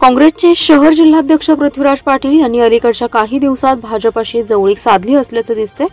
काँग्रेसचे शहर जिल्हाध्यक्ष पृथ्वीराज पाटील यांनी अलीकडच्या काही दिवसात भाजपाशी जवळीक साधली असल्याचे दिसते।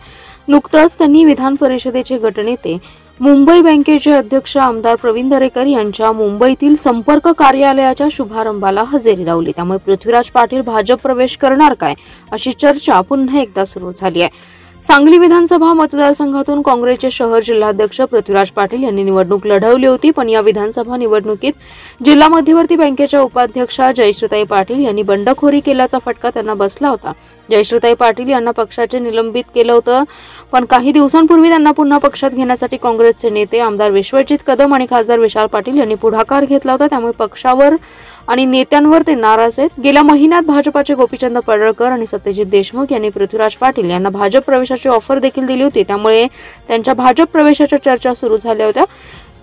नुकतंच त्यांनी विधान परिषदेचे गटनेते मुंबई बँकेचे अध्यक्ष आमदार प्रवीण दरेकर यांच्या मुंबईतील संपर्क कार्यालयाच्या शुभारंभाला हजेरी लावली। त्यामुळे पृथ्वीराज पाटील भाजप प्रवेश करणार काय अशी चर्चा पुन्हा एकदा सुरू झाली आहे। सांगली विधानसभा मतदारसंघातून काँग्रेसचे शहर जिल्हाध्यक्ष पृथ्वीराज पाटील यांनी निवडणूक लढवली होती, पण या विधानसभा निवडणुकीत जिल्हा मध्यवर्ती बँकेच्या उपाध्यक्षा जयश्रीताई पाटील यांनी बंडखोरी केल्याचा फटका त्यांना बसला होता। जयश्रीताई पाटील यांना पक्षाचे निलंबित केलं होतं, पण काही दिवसांपूर्वी त्यांना पुन्हा पक्षात घेण्यासाठी काँग्रेसचे नेते आमदार विश्वजित कदम आणि खासदार विशाल पाटील यांनी पुढाकार घेतला होता। त्यामुळे पक्षावर आणि नेत्यांवर ते नाराज आहेत। गेल्या महिन्यात भाजपाचे गोपीचंद पडळकर आणि सत्यजित देशमुख यांनी पृथ्वीराज पाटील यांना भाजप प्रवेशाची ऑफर देखील दिली होती, त्यामुळे त्यांच्या भाजप प्रवेशाच्या चर्चा सुरू झाल्या होत्या।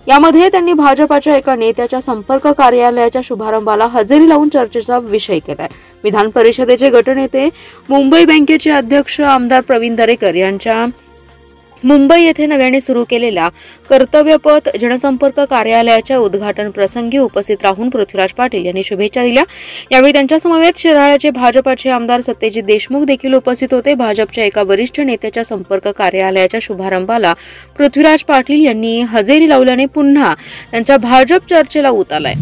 यामध्ये त्यांनी भाजपाच्या एका नेत्याच्या संपर्क कार्यालयाच्या शुभारंभाला हजेरी लावून चर्चेचा विषय केलाय। विधान परिषदेचे गटनेते मुंबई बँकेचे अध्यक्ष आमदार प्रवीण दरेकर यांच्या मुंबई येथे नव्याने सुरू केलेल्या कर्तव्यपथ जनसंपर्क कार्यालयाच्या उद्घाटन प्रसंगी उपस्थित राहून पृथ्वीराज पाटील यांनी शुभेच्छा दिल्या। यावेळी त्यांच्या समवेत शिराळ्याचे भाजपाचे आमदार सत्यजित देशमुख देखील उपस्थित होते। भाजपच्या एका वरिष्ठ नेत्याच्या संपर्क कार्यालयाच्या शुभारंभाला पृथ्वीराज पाटील यांनी हजेरी लावल्याने पुन्हा त्यांच्या भाजप चर्चेला ऊत आलाय।